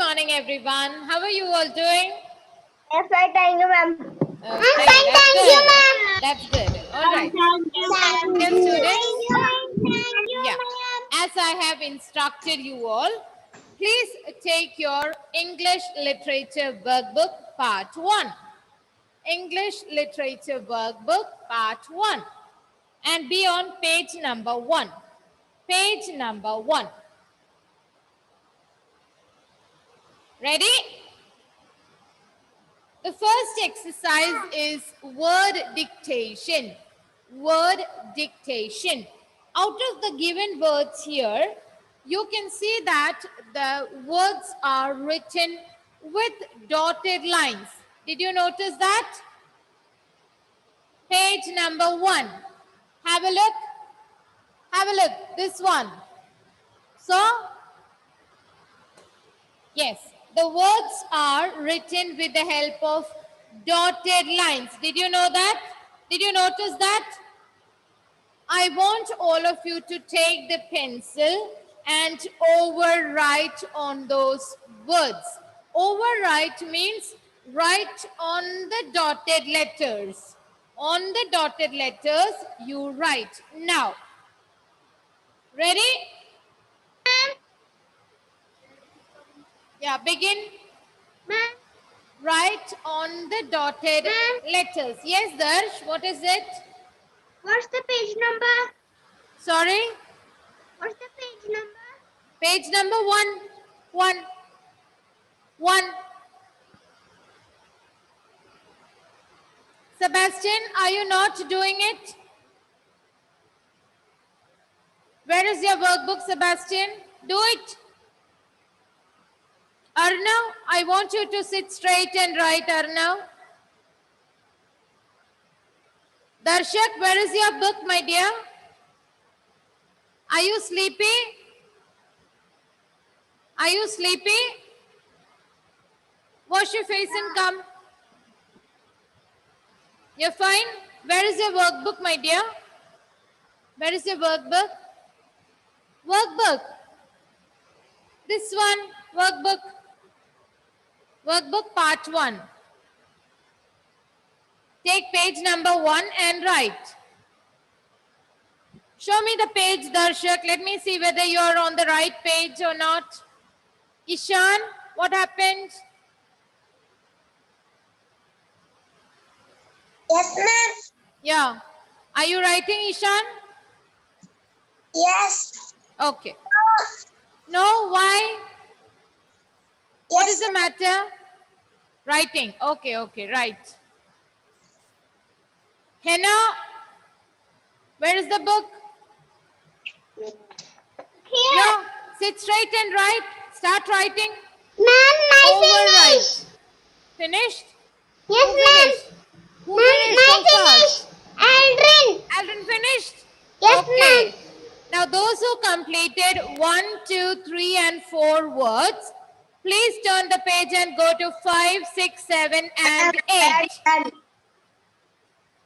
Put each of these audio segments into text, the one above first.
morning, everyone. How are you all doing? Yes, I thank you, ma'am. Okay, that's good. That's good. All right. Dear students, yeah. As I have instructed you all, please take your English Literature Workbook Part 1. English Literature Workbook Part 1. And be on page number 1. Page number 1. Ready? The first exercise is word dictation. Word dictation. Out of the given words here, you can see that the words are written with dotted lines. Did you notice that? Page number 1. Have a look. Have a look. This one. So, yes, the words are written with the help of dotted lines. Did you know that? Did you notice that? I want all of you to take the pencil and overwrite on those words. Overwrite means write on the dotted letters. On the dotted letters, you write. Now, ready? Yeah, begin. Write on the dotted letters. Yes, Darsh, what is it? What's the page number? Sorry? What's the page number? Page number 1. 1. 1. Sebastian, are you not doing it? Where is your workbook, Sebastian? Do it. Arnav, I want you to sit straight and write, Arnav. Darshak, where is your book, my dear? Are you sleepy? Are you sleepy? Wash your face and come. You're fine? Where is your workbook, my dear? Where is your workbook? Workbook. This one, workbook. Workbook part 1. Take page number 1 and write. Show me the page, Darshak. Let me see whether you're on the right page or not. Ishan, what happened? Yes, ma'am. Yeah. Are you writing, Ishan? Yes. Okay. No, why? What is the matter? Writing. Okay, okay, right. Henna, where is the book? Here. Yeah, sit straight and write. Start writing. Ma'am, I finished. Finished? Yes, Who ma'am. finished? Who finished so fast? Aldrin. Aldrin finished? Yes, Okay. Now those who completed 1, 2, 3 and 4 words, please turn the page and go to 5, 6, 7 and 8.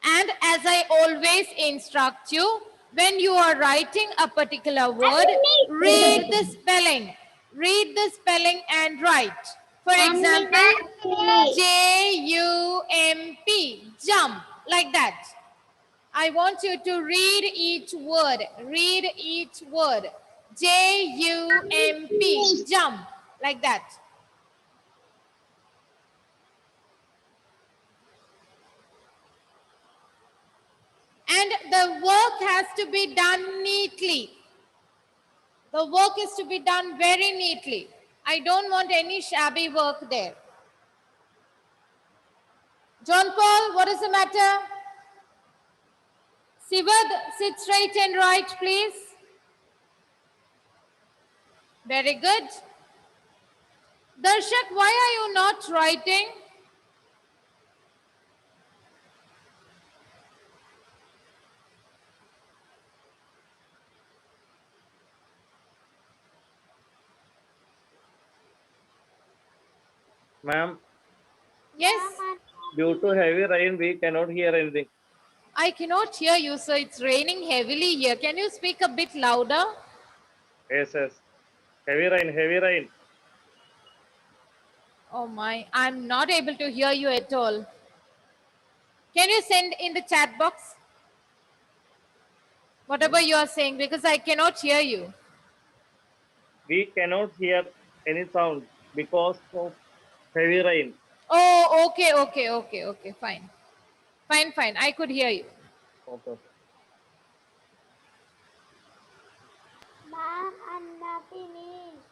And as I always instruct you, when you are writing a particular word, read the spelling. Read the spelling and write. For example, J-U-M-P, jump, like that. I want you to read each word. Read each word. J-U-M-P, jump, like that. And the work has to be done neatly. The work is to be done very neatly. I don't want any shabby work there. John Paul, what is the matter? Sivad, sit straight and write, please. Very good. Darshak, why are you not writing? Ma'am, Yes? due to heavy rain, we cannot hear anything. I cannot hear you, sir. It's raining heavily here. Can you speak a bit louder? Yes, yes. Heavy rain, heavy rain. Oh my, I'm not able to hear you at all. Can you send in the chat box whatever you are saying, because I cannot hear you. We cannot hear any sound because of heavy rain. Oh, okay. Fine. Fine. I could hear you. Okay. Ma'am, Anna finished.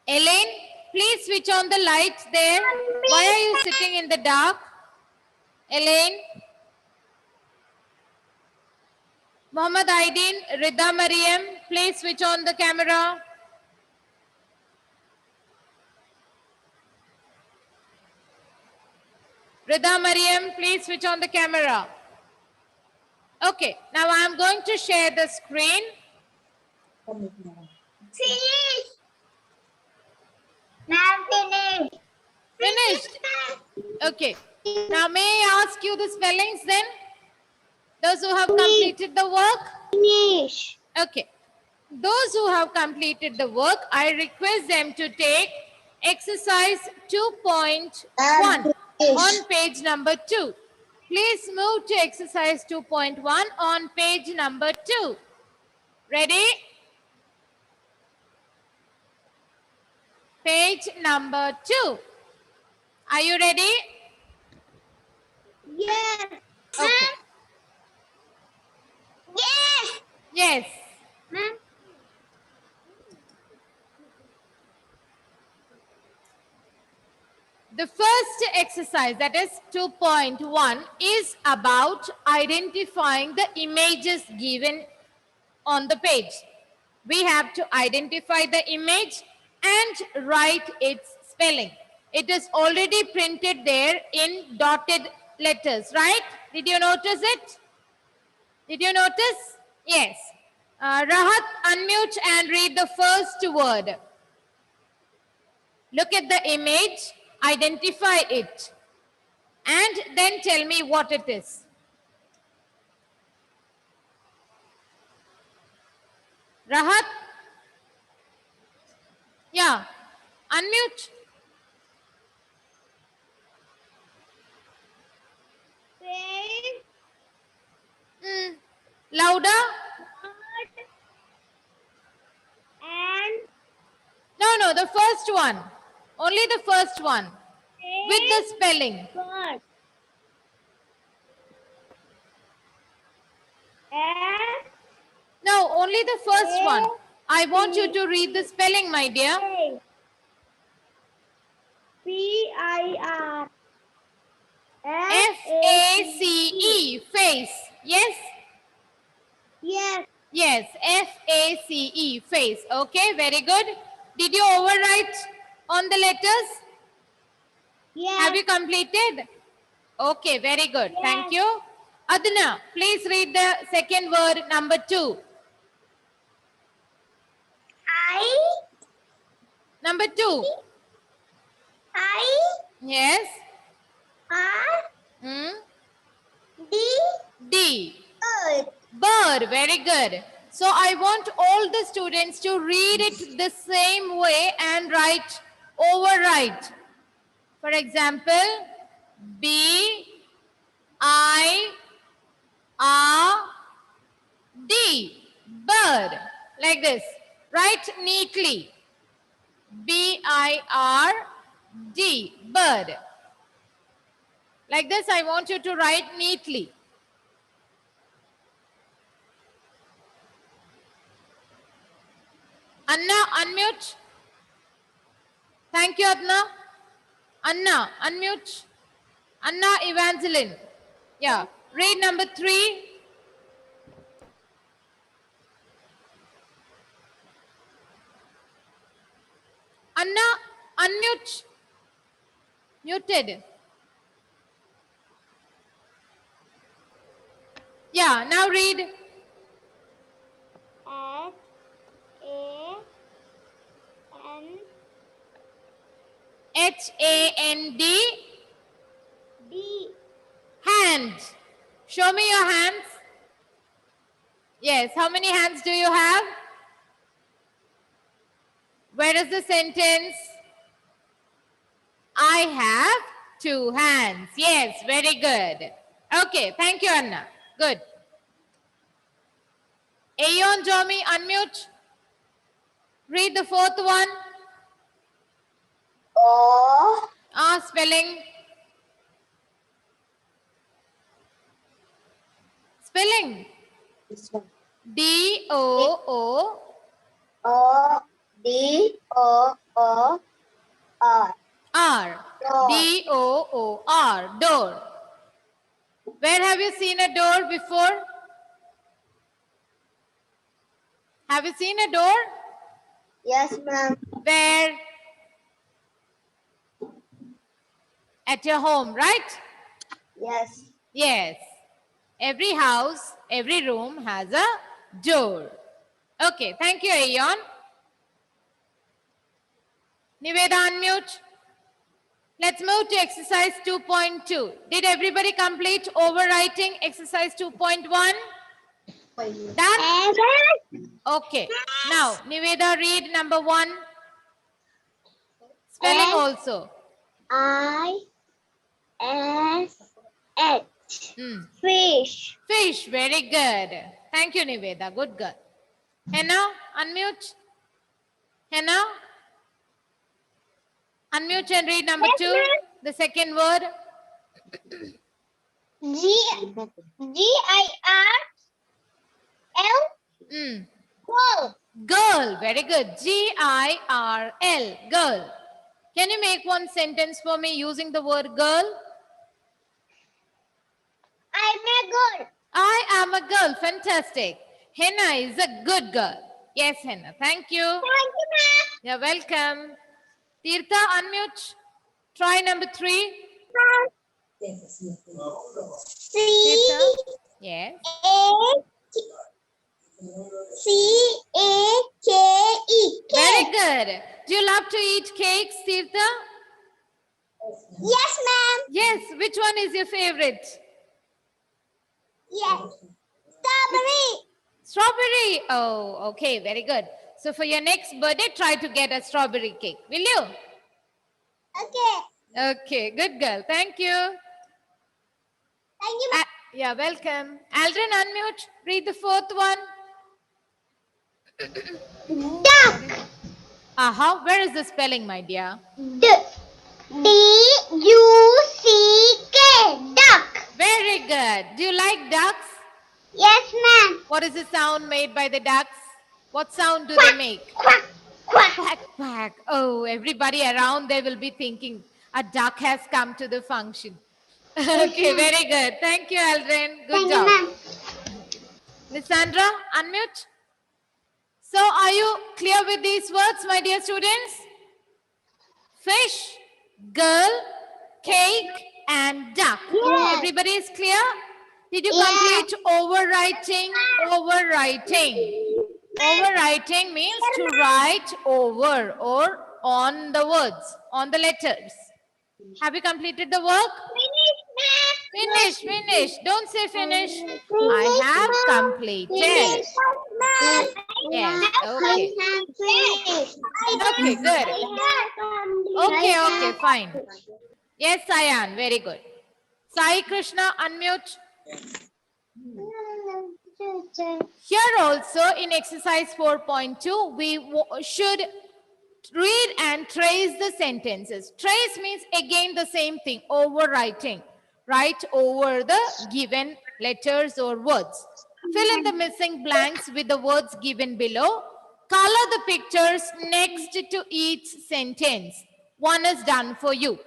Elaine, please switch on the lights there. Why are you sitting in the dark? Elaine? Muhammad Aidin, Rida Mariam, please switch on the camera. Rida Mariam, please switch on the camera. Okay, now I am going to share the screen. Finished. Ma'am, finished. Finished. Okay. Now may I ask you the spellings then? Those who have completed the work? Finish. Okay. Those who have completed the work, I request them to take exercise 2.1 on page number 2. Please move to exercise 2.1 on page number 2. Ready? Page number 2. Are you ready? Yes. Okay. Yes. Yes. Ma'am. The first exercise, that is 2.1, is about identifying the images given on the page. We have to identify the image and write its spelling. It is already printed there in dotted letters, right? Did you notice it? Did you notice? Yes. Rahat, unmute and read the first word. Look at the image, identify it, and then tell me what it is. Rahat? Yeah. Unmute. Face. Louder? And No, the first one. Only the first one. With the spelling. bird. F No, only the first one. I want you to read the spelling, my dear. A P-I-R F-A-C-E, face. Yes? Yes. Yes, F-A-C-E, face. Okay, very good. Did you overwrite on the letters? Yes. Have you completed? Okay, very good. Thank Yes. you. Adna, please read the second word, number 2. I Number 2. Yes. R Hmm? D D. bird. Bird. Very good. So I want all the students to read it the same way and overwrite. For example, B I R D. Bird. Like this. Write neatly. B-I-R-D. Bird. Like this, I want you to write neatly. Anna, unmute. Thank you, Adna. Anna, unmute. Anna Evangeline. Yeah. Read number 3. Anna, unmute. Muted. Yeah, now read. H A N H-A-N-D. D. Hand. Show me your hands. Yes, how many hands do you have? Where is the sentence? I have 2 hands. Yes, very good. Okay, thank you, Anna. Good. Ayon, Jomi, unmute. Read the 4th one. O Spelling. Spelling. D-O-O. O D O O R. R. Door. D-O-O-R. Door. Where have you seen a door before? Have you seen a door? Yes, ma'am. Where? At your home, right? Yes. Yes. Every house, every room has a door. Okay, thank you, Ayon. Niveda, unmute. Let's move to exercise 2.2. Did everybody complete overwriting exercise 2.1? Done? Okay. Now, Niveda, read number 1. Spelling S. also. I S H. Hmm. Fish. Fish, very good. Thank you, Niveda. Good girl. Henna, unmute. Henna, unmute and read number Yes, 2. ma'am. The second word. G-I-R-L. Mm. Girl. Girl, very good. G-I-R-L, girl. Can you make one sentence for me using the word girl? I'm a girl. I am a girl. Fantastic. Henna is a good girl. Yes, Henna. Thank you. Thank you, ma'am. You're welcome. Tirtha, unmute. Try number 3. C Tirtha. Yes. A C A K E. Very good. Do you love to eat cakes, Tirtha? Yes, ma'am. Yes. Which one is your favorite? Yes. Strawberry. Strawberry. Oh, okay. Very good. So for your next birthday, try to get a strawberry cake. Will you? Okay. Okay. Good girl. Thank you. Thank you, Yeah, welcome. Aldrin, unmute. Read the 4th one. ma'am. Duck. Aha. Where is the spelling, my dear? D-U-C-K. Duck. Very good. Do you like ducks? Yes, ma'am. What is the sound made by the ducks? What sound do they make? Quack, quack. Quack, quack. Oh, everybody around there will be thinking a duck has come to the function. Okay, very good. Thank you, Aldrin. Good Thank job. you, ma'am. Miss Sandra, unmute. So, are you clear with these words, my dear students? Fish, girl, cake, and duck. Yes. Everybody is clear? Did you Yes. complete overwriting? Overwriting. Overwriting means to write over or on the words, on the letters. Have you completed the work? Finish, finish. Don't say finish. I have completed. Yes, okay. Okay, good. Okay, fine. Yes, Sayan, very good. Sai Krishna, unmute. Here also in exercise 4.2, we should read and trace the sentences. Trace means again the same thing, overwriting. Write over the given letters or words. Fill in the missing blanks with the words given below. Color the pictures next to each sentence. One is done for you.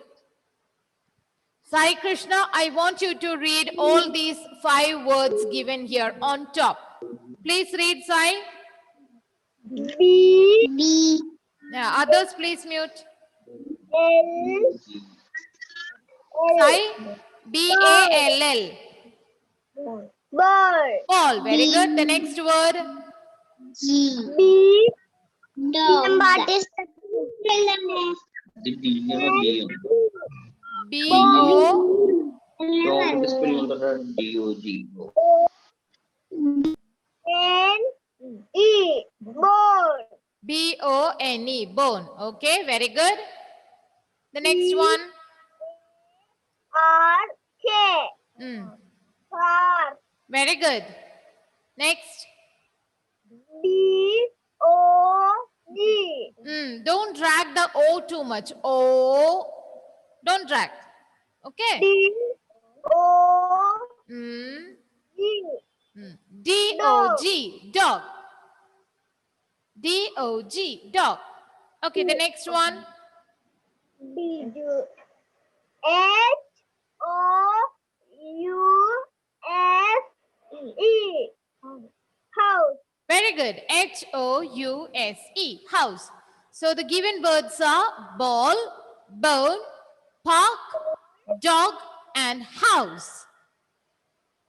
Sai Krishna, I want you to read all these 5 words given here on top. Please read, Sai. B Yeah, others please mute. L Sai, B-A-L-L. Ball. Ball, very good. The next word, B dog. The B है B-O. Dog का spelling होता है D-O-G. N E ball. B-O-N-E, bone. Okay, very good. The next one. R-K. Mm, Car. very good. Next. D-O-G. Don't drag the O too much. O. Don't drag. Okay. D-O-G. Mm, D-O-G, dog. D-O-G, dog. Okay, the next one. H-O-U-S-E. House. Very good. H-O-U-S-E, house. So the given words are ball, bone, park, dog, and house.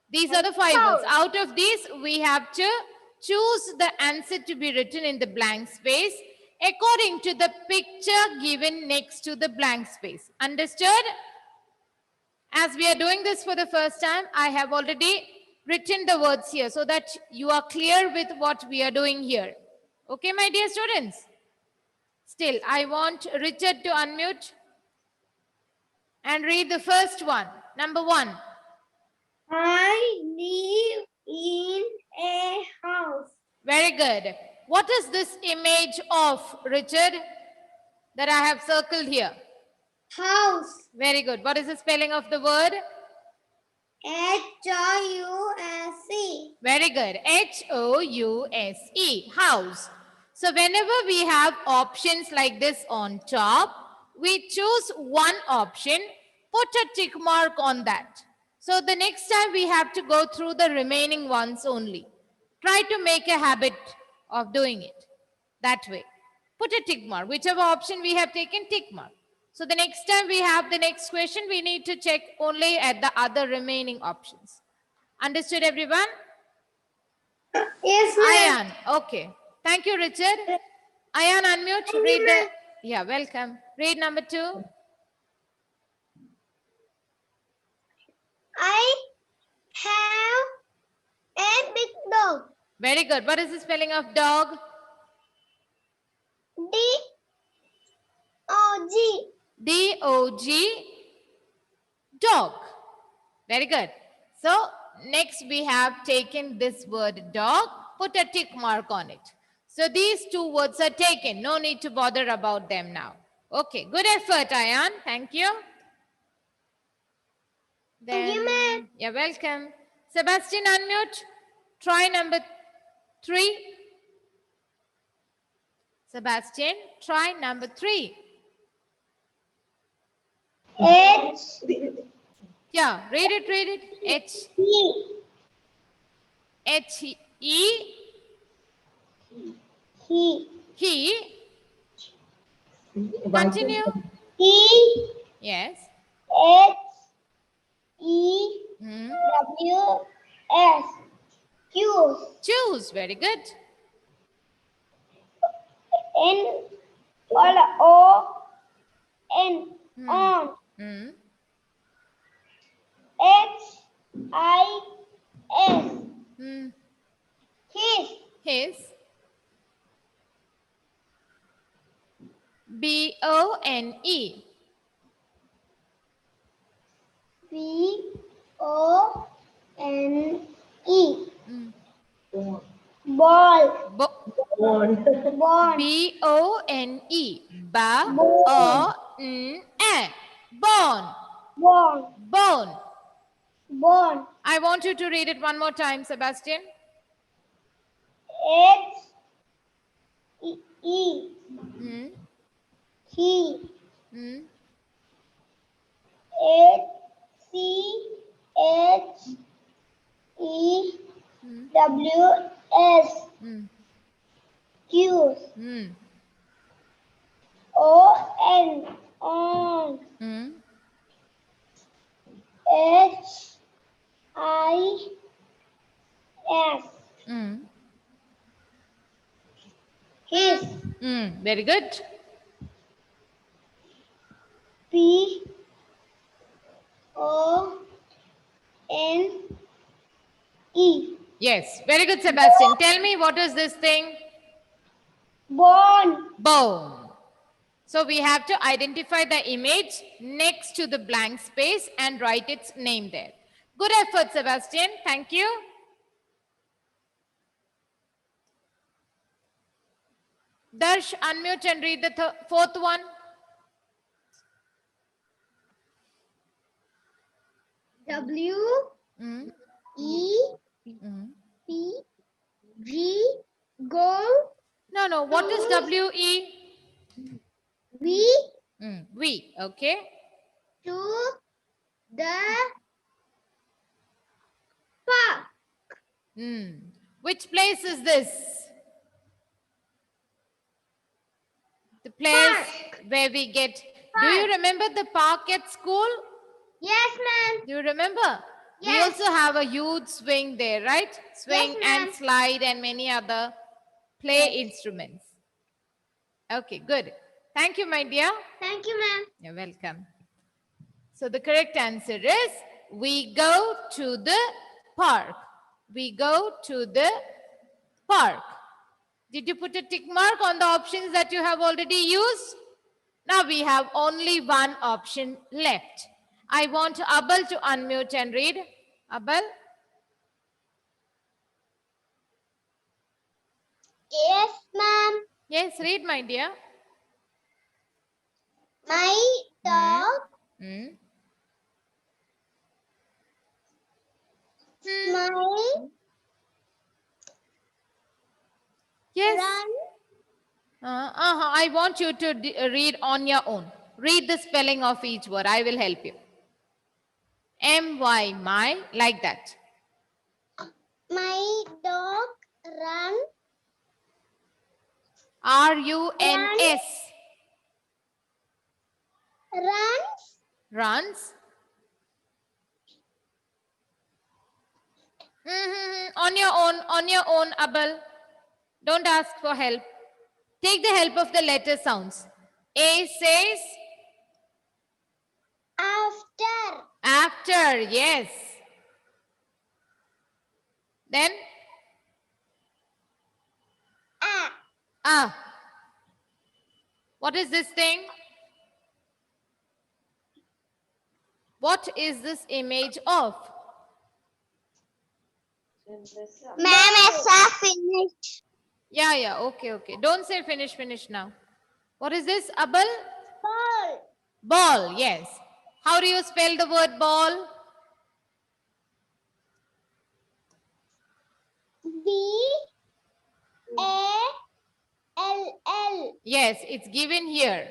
These are the 5 words. Out of these, we have to choose the answer to be written in the blank space according to the picture given next to the blank space. Understood? As we are doing this for the first time, I have already written the words here so that you are clear with what we are doing here. Okay, my dear students? Still, I want Richard to unmute and read the first one. Number 1. I live in a house. Very good. What is this image of, Richard, that I have circled here? House. Very good. What is the spelling of the word? H-O-U-S-E. Very good. H-O-U-S-E, house. So whenever we have options like this on top, we choose one option, put a tick mark on that. So the next time we have to go through the remaining ones only. Try to make a habit of doing it that way. Put a tick mark. Whichever option we have taken, tick mark. So the next time we have the next question, we need to check only at the other remaining options. Understood, everyone? Yes, ma'am. Ayan, okay. Thank you, Richard. Ayan, unmute. Read the. Yeah, welcome. Read number 2. I have a big dog. Very good. What is the spelling of dog? D-O-G. D-O-G, dog. Very good. So next we have taken this word dog, put a tick mark on it. So these 2 words are taken. No need to bother about them now. Okay, good effort, Ayan. Thank you. Thank you, ma'am. You're welcome. Sebastian, unmute. Try number 3. Sebastian, try number 3. H Yeah, read it, read it. H, E H, E, he. Continue. E Yes. H E Hmm. W S Q Choose. Very good. N O N on Hmm. H I S Hmm. his His. B-O-N-E. B O N E Hmm. ball Born. ball B-O-N-E. Ba-O-N-E. Born. ball Born. ball I want you to read it one more time, Sebastian. H E Hmm. T Hmm. H C H E Hmm. W S Hmm. Q Hmm. O N on Hmm. H I S Hmm. his Very good. P O N E Yes, very good, Sebastian. Tell me, what is this thing? Bone. Bone. So we have to identify the image next to the blank space and write its name there. Good effort, Sebastian. Thank you. Darsh, unmute and read the fourth one. W Mm, E mm. P G go No. What is W-E? V We. Okay. to the park. Which place is this? The place where we get. Do you remember the park at school? Yes, ma'am. Do you remember? We Yes. also have a huge swing there, right? Swing and ma'am. slide and many other play instruments. Okay, good. Thank you, my dear. Thank you, ma'am. You're welcome. So the correct answer is we go to the park. We go to the park. Did you put a tick mark on the options that you have already used? Now we have only one option left. I want Abel to unmute and read. Abel? Yes, ma'am. Yes, read, my dear. My dog Hmm. my Yes. run I want you to read on your own. Read the spelling of each word. I will help you. M-Y, my, like that. my dog run R-U-N-S. runs Runs. On your own, Abel. Don't ask for help. Take the help of the letter sounds. A says after, yes. Then what is this thing? What is this image of? Ma'am, it's finished. Yeah, okay. Don't say finish now. What is this, Abel? Ball. Ball, yes. How do you spell the word ball? B-A-L-L. Yes, it's given here.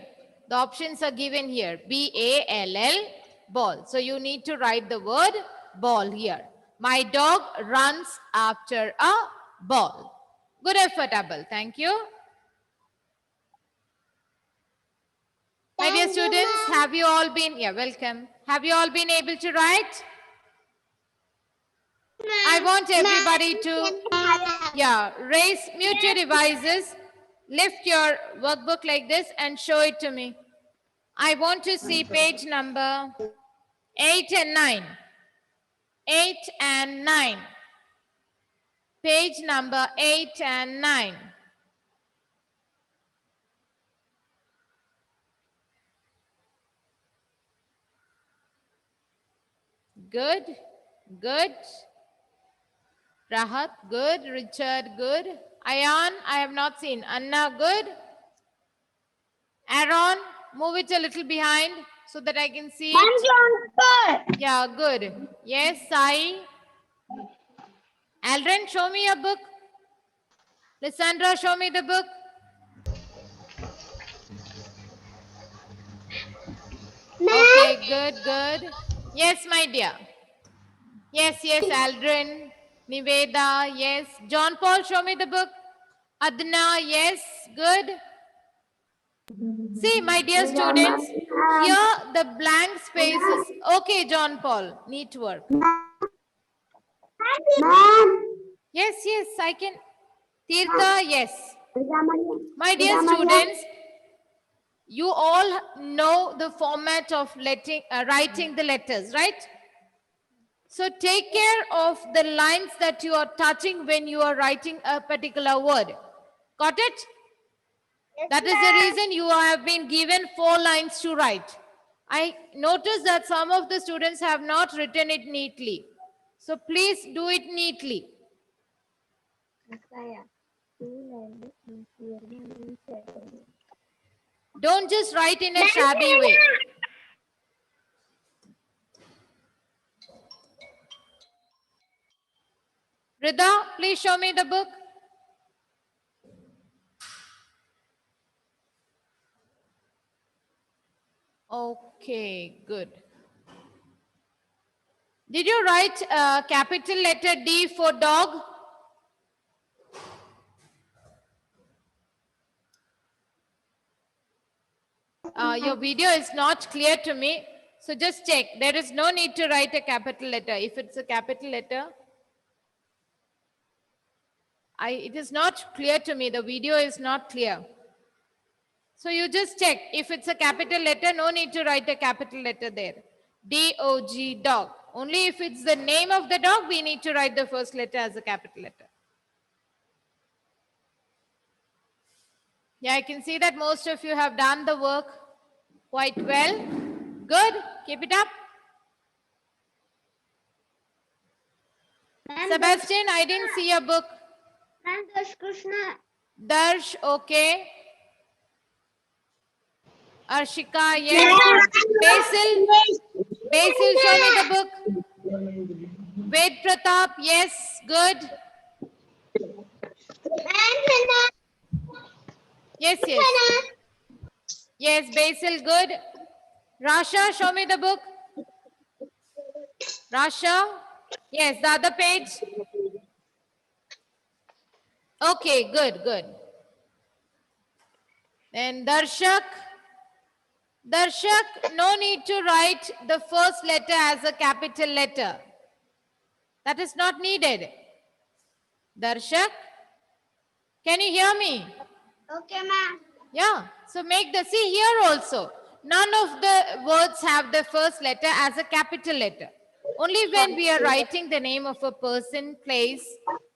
The options are given here. B-A-L-L, ball. So you need to write the word ball here. My dog runs after a ball. Good effort, Abel. Thank you. My dear students, have you all been, welcome. Have you all been able to write? I want everybody to, mute your devices, lift your workbook like this and show it to me. I want to see page number 8 and 9. 8 and 9. Page number 8 and 9. Good. Rahat, good. Richard, good. Ayan, I have not seen. Anna, good. Aaron, move it a little behind so that I can see it. Yeah, good. Yes, Sai. Aldrin, show me your book. Lysandra, show me the book. Okay, good. Yes, my dear. Yes, Aldrin. Niveda, yes. John Paul, show me the book. Adna, yes, good. See, my dear students, here the blank spaces. Okay, John Paul, neat work. Yes, I can. Tirtha, yes. My dear students, you all know the format of writing the letters, right? So take care of the lines that you are touching when you are writing a particular word. Got it? That is the reason you have been given 4 lines to write. I noticed that some of the students have not written it neatly. So please do it neatly. Don't just write in a shabby way. Rida, please show me the book. Okay, good. Did you write capital letter D for dog? Your video is not clear to me. So just check. There is no need to write a capital letter. If it's a capital letter, it is not clear to me. The video is not clear. So you just check. If it's a capital letter, no need to write a capital letter there. D-O-G, dog. Only if it's the name of the dog, we need to write the first letter as a capital letter. Yeah, I can see that most of you have done the work quite well. Good. Keep it up. Sebastian, I didn't see your book. Darsh Krishna. Darsh, okay. Arshika, yes. Basil, show me the book. Ved Pratap, yes, good. Yes, yes. Yes, Basil, good. Rasha, show me the book. Rasha, yes, the other page. Okay, good, good. And Darshak, no need to write the first letter as a capital letter. That is not needed. Darshak, can you hear me? Okay, ma'am. Yeah, so make the, see here also, none of the words have the first letter as a capital letter. Only when we are writing the name of a person, place,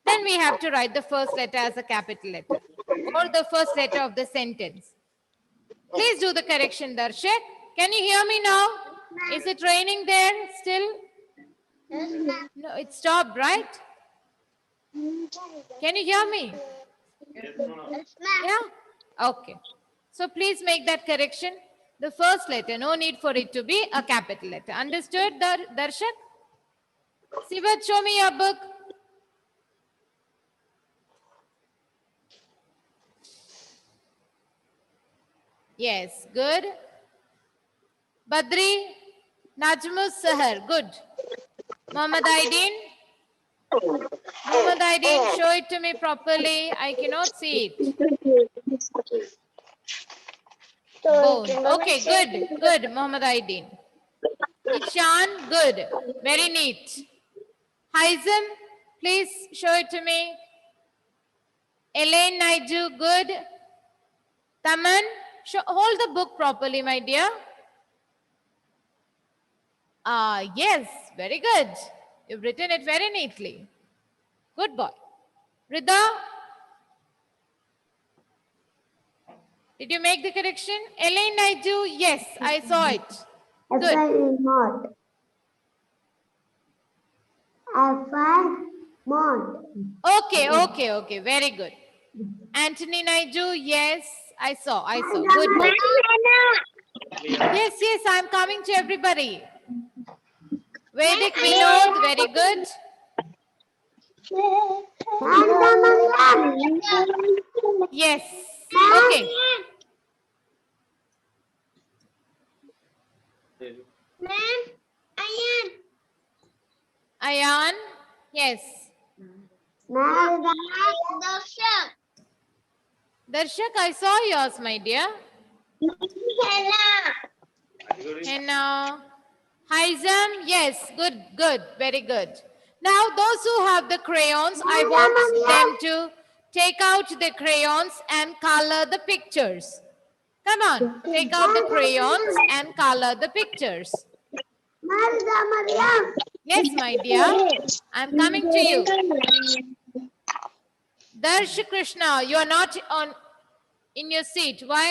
then we have to write the first letter as a capital letter or the first letter of the sentence. Please do the correction, Darshak. Can you hear me now? Is it raining there still? Yes, ma'am. No, it stopped, right? Can you hear me? Yes, ma'am. Yeah? Okay. So please make that correction. The first letter, no need for it to be a capital letter. Understood, Darshak? Sivat, show me your book. Yes, good. Badri, Najmus Sahar, good. Muhammad Aidin. Muhammad Aidin, show it to me properly. I cannot see it. Bone. Okay, good, good, Muhammad Aidin. Ishan, good. Very neat. Haizam, please show it to me. Elaine Naiju, good. Taman, hold the book properly, my dear. Yes, very good. You've written it very neatly. Good boy. Rida, did you make the correction? Elaine Naiju, yes, I saw it. Good. Not. Not. Okay, very good. Anthony Naiju, yes, I saw. Good boy. Yes, I'm coming to everybody. Vedic Vinod, very good. Yes, okay. Ma'am, Ayan. Ayan, yes. Ma'am, Darshak, I saw yours, my dear. And now, Haizam, yes, good, very good. Now, those who have the crayons, I want them to take out the crayons and color the pictures. Come on, take out the crayons and color the pictures. Yes, my dear, I'm coming to you. Darsh Krishna, you are not in your seat. Why?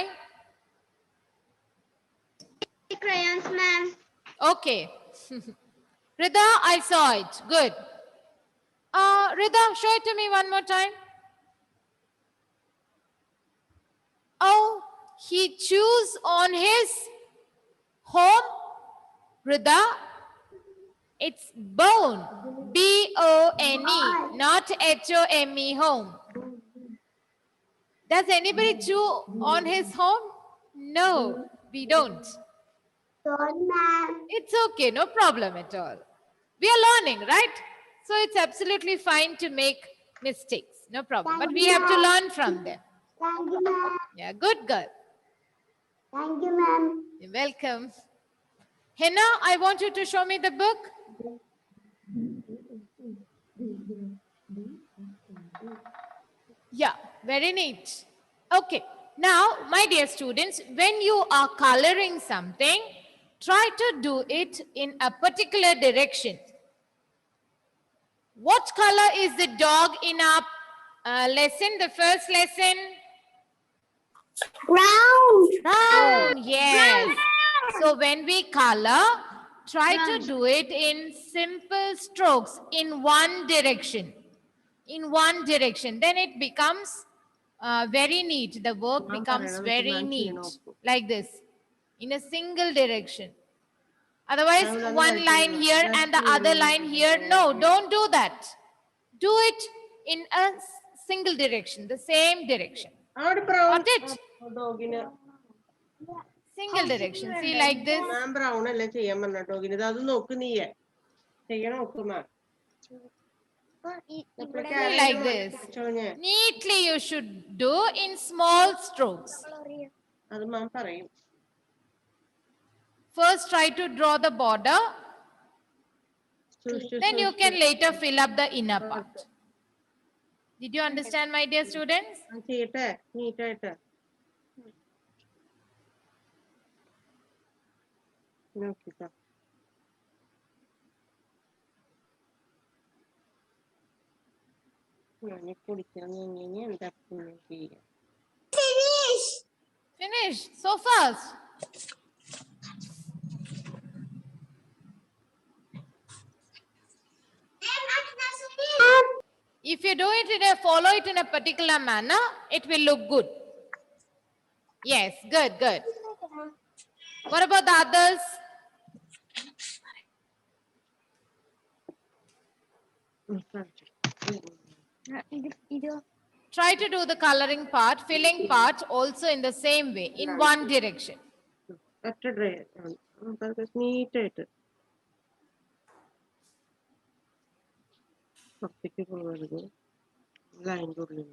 Crayons, ma'am. Okay. Rida, I saw it. Good. Rida, show it to me one more time. Oh, he chews on his home. Rida, it's bone. B-O-N-E, not H-O-M-E, home. Does anybody chew on his home? No, we don't. Don't, ma'am. It's okay, no problem at all. We are learning, right? So it's absolutely fine to make mistakes, no problem. But we have to learn from them. Thank you, ma'am. Yeah, good girl. Thank you, ma'am. You're welcome. Henna, I want you to show me the book. Yeah, very neat. Okay. Now, my dear students, when you are coloring something, try to do it in a particular direction. What color is the dog in our lesson, the first lesson? Brown. Brown, yes. So when we color, try to do it in simple strokes in one direction. In one direction. Then it becomes very neat. The work becomes very neat. Like this. In a single direction. Otherwise, one line here and the other line here. No, don't do that. Do it in a single direction, the same direction. Got it? Single direction. See, like this. Brown അല്ലേ ചെയ്യാൻ പറഞ്ഞ ഡോഗിന് ഇത് അത് നോക്ക് നീയെ ചെയ്യാൻ നോക്കുന്ന Like this. Neatly you should do in small strokes. അത് മാം പറയും. First try to draw the border. Then you can later fill up the inner part. Did you understand, my dear students? ചെയ്യട്ടെ നീറ്റായിട്ട് നോക്കിട്ടോ. ഞാൻ കുടിക്കാൻ എന്താ ചെയ്യാം. Finish. So fast. If you do it follow it in a particular manner, it will look good. Yes, good, good. What about the others? Try to do the coloring part, filling part also in the same way, in one direction. ഒറ്റ dry നീറ്റായിട്ട് പുറത്തേക്ക് പോകരുത് ലൈൻ്റെ ഉള്ളിൽ.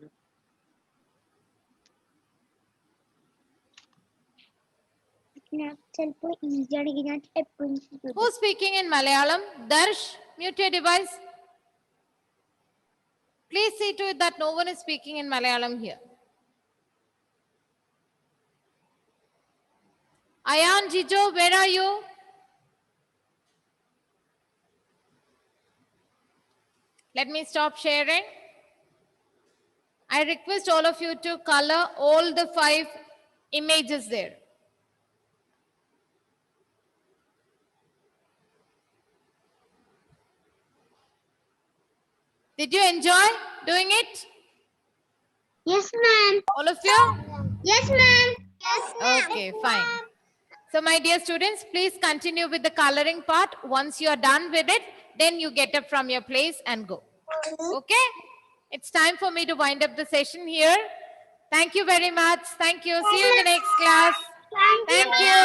ചിലപ്പോ easy ആണെങ്കിൽ ഞാൻ എപ്പോഴും Who's speaking in Malayalam? Darsh, mute your device. Please see to it that no one is speaking in Malayalam here. Ayan, Jijo, where are you? Let me stop sharing. I request all of you to color all the 5 images there. Did you enjoy doing it? Yes, ma'am. All of you? Yes, ma'am. Yes, ma'am. Okay, fine. So my dear students, please continue with the coloring part. Once you are done with it, then you get up from your place and go. Okay? It's time for me to wind up the session here. Thank you very much. Thank you. See you in the next class. Thank you. Thank you.